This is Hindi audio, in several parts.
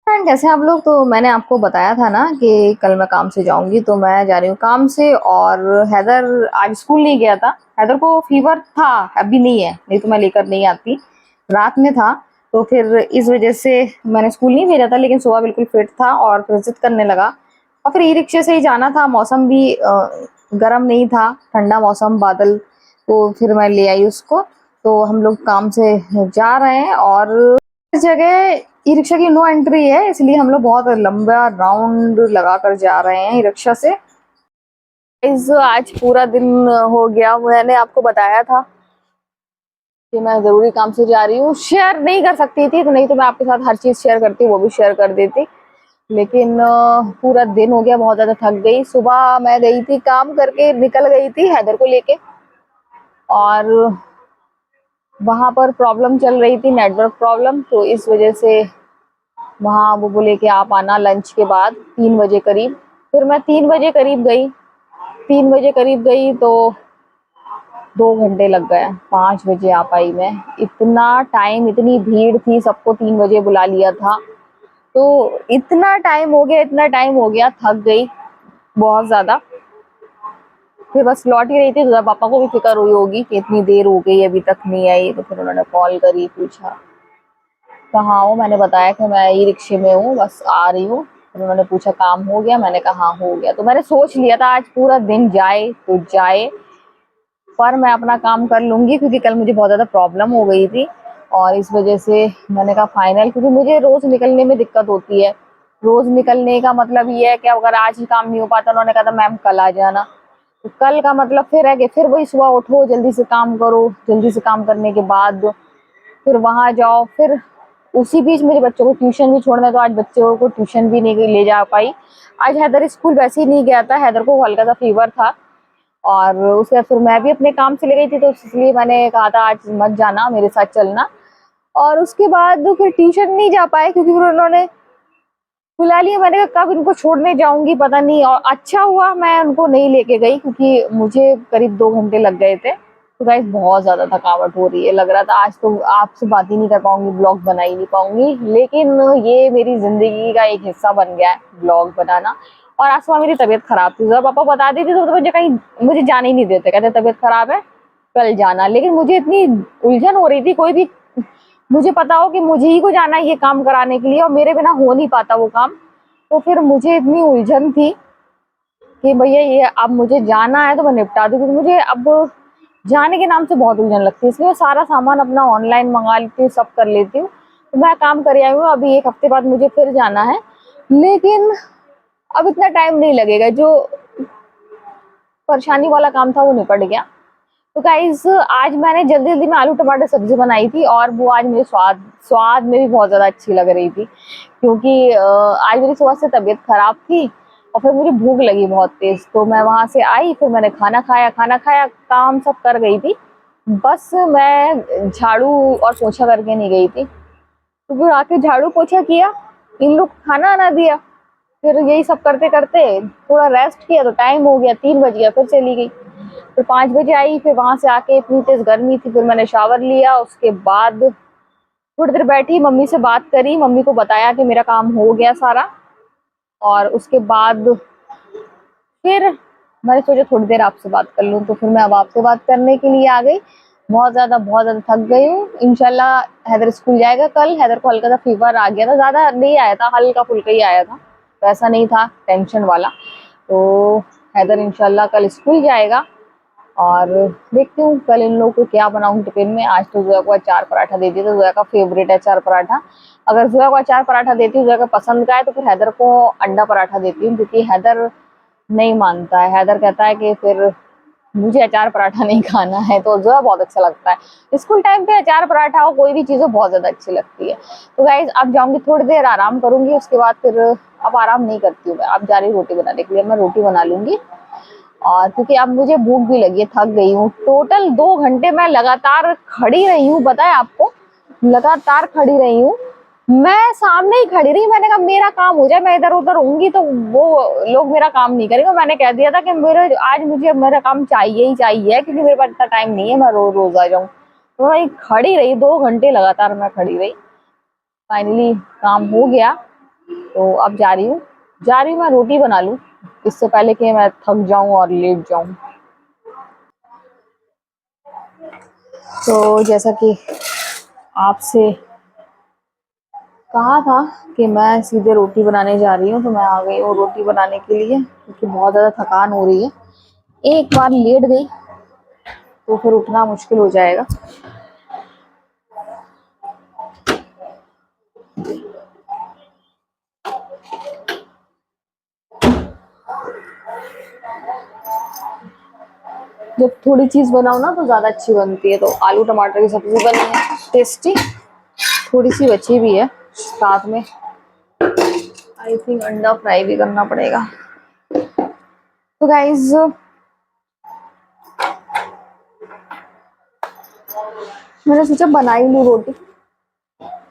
फ्रेंड, कैसे हैं आप लोग। तो मैंने आपको बताया था ना कि कल मैं काम से जाऊंगी, तो मैं जा रही हूँ काम से। और हैदर आज स्कूल नहीं गया था। हैदर को फीवर था, अभी नहीं है, नहीं तो मैं लेकर नहीं आती। रात में था, तो फिर इस वजह से मैंने स्कूल नहीं भेजा था। लेकिन सुबह बिल्कुल फिट था और फिर जिद करने लगा। और फिर ई रिक्शे से ही जाना था। मौसम भी गर्म नहीं था, ठंडा मौसम, बादल। तो फिर मैं ले आई उसको। तो हम लोग काम से जा रहे हैं और इस जगह ई रिक्शा की नो एंट्री है, इसलिए हम लोग बहुत लंबा राउंड लगा कर जा रहे हैं ई रिक्शा से। आज पूरा दिन हो गया। मैंने आपको बताया था कि मैं जरूरी काम से जा रही हूँ। शेयर नहीं कर सकती थी, तो नहीं तो मैं आपके साथ हर चीज शेयर करती, वो भी शेयर कर देती। लेकिन पूरा दिन हो गया, बहुत ज्यादा थक गई। सुबह मैं गई थी, काम करके निकल गई थी हैदर को लेके। और वहां पर प्रॉब्लम चल रही थी, नेटवर्क प्रॉब्लम। तो इस वजह से वहाँ वो बोले कि आप आना लंच के बाद 3 बजे करीब। फिर मैं 3 बजे करीब गई। 3 बजे करीब गई तो 2 घंटे लग गए। 5 बजे आ पाई मैं। इतना टाइम, इतनी भीड़ थी, सबको 3 बजे बुला लिया था। तो इतना टाइम हो गया, इतना टाइम हो गया, थक गई बहुत ज्यादा। फिर बस लौट ही रही थी, तो पापा को भी फिक्र हुई होगी कि इतनी देर हो गई अभी तक नहीं आई। तो फिर उन्होंने कॉल करी, पूछा कहाँ हो। मैंने बताया कि मैं ई रिक्शे में हूँ, बस आ रही हूँ। फिर उन्होंने पूछा काम हो गया, मैंने कहा हाँ हो गया। तो मैंने सोच लिया था आज पूरा दिन जाए तो जाए, पर मैं अपना काम कर लूंगी, क्योंकि कल मुझे बहुत ज्यादा प्रॉब्लम हो गई थी। और इस वजह से मैंने कहा फाइनल, क्योंकि मुझे रोज निकलने में दिक्कत होती है। रोज निकलने का मतलब ये है कि अगर आज ही काम नहीं हो पाता, उन्होंने कहा था मैम कल आ जाना। तो कल का मतलब फिर है कि फिर वही सुबह उठो, जल्दी से काम करो, जल्दी से काम करने के बाद फिर वहां जाओ। फिर उसी बीच मेरे बच्चों को ट्यूशन भी छोड़ना, तो आज बच्चों को ट्यूशन भी नहीं ले जा पाई। आज हैदर स्कूल वैसे ही नहीं गया था, हैदर को हल्का सा फीवर था। और उसके बाद फिर मैं भी अपने काम से ले गई थी, तो इसलिए मैंने कहा था आज मत जाना, मेरे साथ चलना। और उसके बाद फिर ट्यूशन नहीं जा पाए, क्योंकि फिर उन्होंने बुला लिया। मैंने कहा कब इनको छोड़ने जाऊंगी पता नहीं। और अच्छा हुआ मैं उनको नहीं लेके गई, क्योंकि मुझे करीब 2 घंटे लग गए थे। तो गाइस बहुत ज्यादा थकावट हो रही है, लग रहा था आज तो आपसे बात ही नहीं कर पाऊंगी, ब्लॉग बना ही नहीं पाऊंगी। लेकिन ये मेरी जिंदगी का एक हिस्सा बन गया है ब्लॉग बनाना। और आज सुबह मेरी तबीयत खराब थी, जब पापा बता देती तो मुझे कहीं, मुझे जाने ही नहीं देते, कहते तबीयत खराब है कल जाना। लेकिन मुझे इतनी उलझन हो रही थी, कोई भी मुझे पता हो कि मुझे ही को जाना है ये काम कराने के लिए, और मेरे बिना हो नहीं पाता वो काम। तो फिर मुझे इतनी उलझन थी कि भैया ये अब मुझे जाना है तो मैं निपटा दूं, क्योंकि मुझे अब जाने के नाम से बहुत उलझन लगती है। इसलिए मैं सारा सामान अपना ऑनलाइन मंगा लेती हूँ, सब कर लेती हूँ। तो मैं काम कर आई हूँ, अभी 1 हफ्ते बाद मुझे फिर जाना है। लेकिन अब इतना टाइम नहीं लगेगा, जो परेशानी वाला काम था वो निपट गया। तो गाइज आज मैंने जल्दी जल्दी में आलू टमाटर सब्जी बनाई थी, और वो आज मुझे स्वाद स्वाद में भी बहुत ज्यादा अच्छी लग रही थी। क्योंकि आज मेरी सुबह से तबीयत खराब थी, और फिर मुझे भूख लगी बहुत तेज। तो मैं वहां से आई, फिर मैंने खाना खाया, काम सब कर गई थी। बस मैं झाड़ू और पोछा करके नहीं गई थी। तो फिर आके झाड़ू पोछा किया, इन लोग खाना आना दिया। फिर यही सब करते करते थोड़ा रेस्ट किया, तो टाइम हो गया, 3 बज गया, फिर चली गई। फिर 5 बजे आई, फिर वहां से आके इतनी तेज गर्मी थी, फिर मैंने शावर लिया। उसके बाद थोड़ी देर बैठी, मम्मी से बात करी, मम्मी को बताया कि मेरा काम हो गया सारा। और उसके बाद फिर मैंने सोचा थोड़ी देर आपसे बात कर लूं, तो फिर मैं अब आपसे बात करने के लिए आ गई। बहुत ज्यादा थक गई हूँ। इंशाल्लाह हैदर स्कूल जाएगा कल। हैदर को हल्का सा फीवर आ गया था, ज्यादा नहीं आया था, हल्का फुल्का ही आया था, तो ऐसा नहीं था टेंशन वाला। तो हैदर इंशाल्लाह कल स्कूल जाएगा। और देखती हूँ कल इन लोगों को क्या बनाऊँ टिफिन में। आज तो जोया को अचार पराठा दे दिया, तो जोया का फेवरेट है अचार पराठा। अगर जोया को अचार पराठा देती हूँ, जोया का पसंद का है, तो फिर हैदर को अंडा पराठा देती हूँ, क्योंकि हैदर नहीं मानता है। हैदर कहता है कि फिर मुझे अचार पराठा नहीं खाना है। तो जोया बहुत अच्छा लगता है स्कूल टाइम पे, अचार पराठा हो कोई भी चीज़ हो बहुत ज्यादा अच्छी लगती है। तो गाइज अब जाऊंगी, थोड़ी देर आराम करूंगी, उसके बाद फिर अब आराम नहीं करती हूँ मैं, अब जा रही रोटी बनाने के लिए। मैं रोटी बना लूंगी। और क्योंकि अब मुझे भूख भी लगी है, थक गई हूँ। टोटल 2 घंटे मैं लगातार खड़ी रही हूँ, बताए आपको, लगातार खड़ी रही हूँ। मैं सामने ही खड़ी रही, मैंने कहा मेरा काम हो जाए, मैं इधर उधर होंगी तो वो लोग मेरा काम नहीं करेंगे। मैंने कह दिया था कि मेरे आज मुझे मेरा काम चाहिए ही चाहिए, क्योंकि मेरे पास इतना टाइम नहीं है मैं रोज रोज आ जाऊँ। तो मैं खड़ी रही, 2 घंटे लगातार मैं खड़ी रही। फाइनली काम हो गया। तो अब जा रही हूँ मैं रोटी बना लूँ इससे पहले कि मैं थक जाऊं और लेट जाऊं। तो जैसा कि आपसे कहा था कि मैं सीधे रोटी बनाने जा रही हूँ, तो मैं आ गई हूँ रोटी बनाने के लिए क्योंकि बहुत ज़्यादा थकान हो रही है। एक बार लेट गई तो फिर उठना मुश्किल हो जाएगा। जब थोड़ी चीज़ बनाओ ना तो ज़्यादा अच्छी बनती है। तो आलू टमाटर की सब्जी बनी है टेस्टी, थोड़ी सी बची भी है, साथ में आई थिंक अंडा फ्राई भी करना पड़ेगा। तो गाइज मैंने सोचा बना ही लूँ रोटी,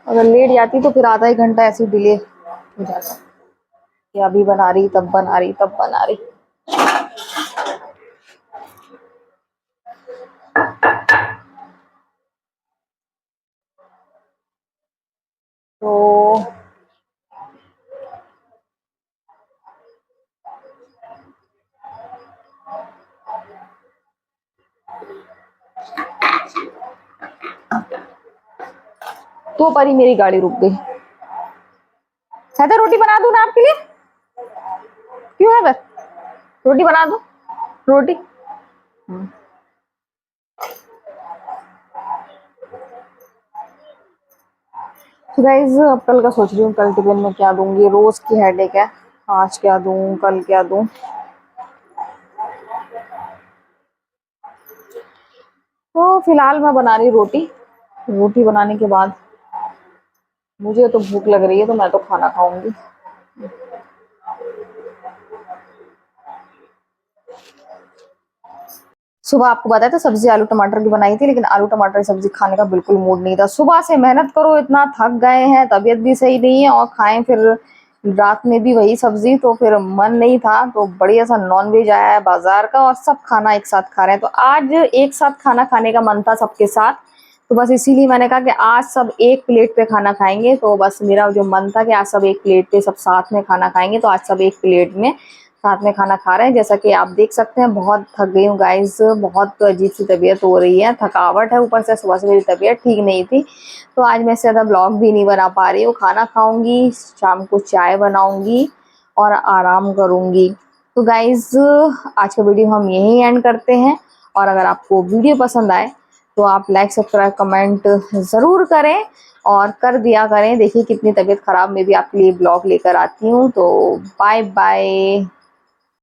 अगर लेट जाती तो फिर आधा एक घंटा ऐसे डिले हो जाता कि अभी बना रही तब बना रही तब बना रही। तो पर ही मेरी गाड़ी रुक गई। हैदर रोटी बना दूं ना आपके लिए? क्यों हैदर, रोटी बना दूं? रोटी तो गाइज अब कल का सोच रही हूँ, कल टिफिन में क्या दूंगी, रोज की हेडेक है, आज क्या दूं कल क्या दूं। तो फिलहाल मैं बना रही रोटी, रोटी बनाने के बाद मुझे तो भूख लग रही है तो मैं तो खाना खाऊंगी। सुबह आपको बताया था सब्जी आलू टमाटर की बनाई थी, लेकिन आलू टमाटर की सब्जी खाने का बिल्कुल मूड नहीं था। सुबह से मेहनत करो, इतना थक गए हैं, तबीयत भी सही नहीं है और खाएं फिर रात में भी वही सब्जी, तो फिर मन नहीं था। तो बढ़िया सा नॉनवेज आया है बाजार का और सब खाना एक साथ खा रहे हैं। तो आज एक साथ खाना खाने का मन था सबके साथ, तो बस इसीलिए मैंने कहा कि आज सब एक प्लेट पे खाना खाएंगे। तो बस मेरा जो मन था कि आज सब एक प्लेट पे सब साथ में खाना खाएंगे, तो आज सब एक प्लेट में साथ में खाना खा रहे हैं। जैसा कि आप देख सकते हैं बहुत थक गई हूँ गाइस, बहुत अजीब सी तबीयत हो रही है, थकावट है, ऊपर से सुबह से मेरी तबीयत ठीक नहीं थी। तो आज मैं ज़्यादा ब्लॉग भी नहीं बना पा रही हूँ। खाना खाऊंगी, शाम को चाय बनाऊंगी और आराम करूंगी। तो गाइज आज का वीडियो हम यहीं एंड करते हैं, और अगर आपको वीडियो पसंद आए तो आप लाइक सब्सक्राइब कमेंट ज़रूर करें और कर दिया करें। देखिए कितनी तबीयत ख़राब में भी आपके लिए ब्लॉग लेकर आती हूँ। तो बाय बाय।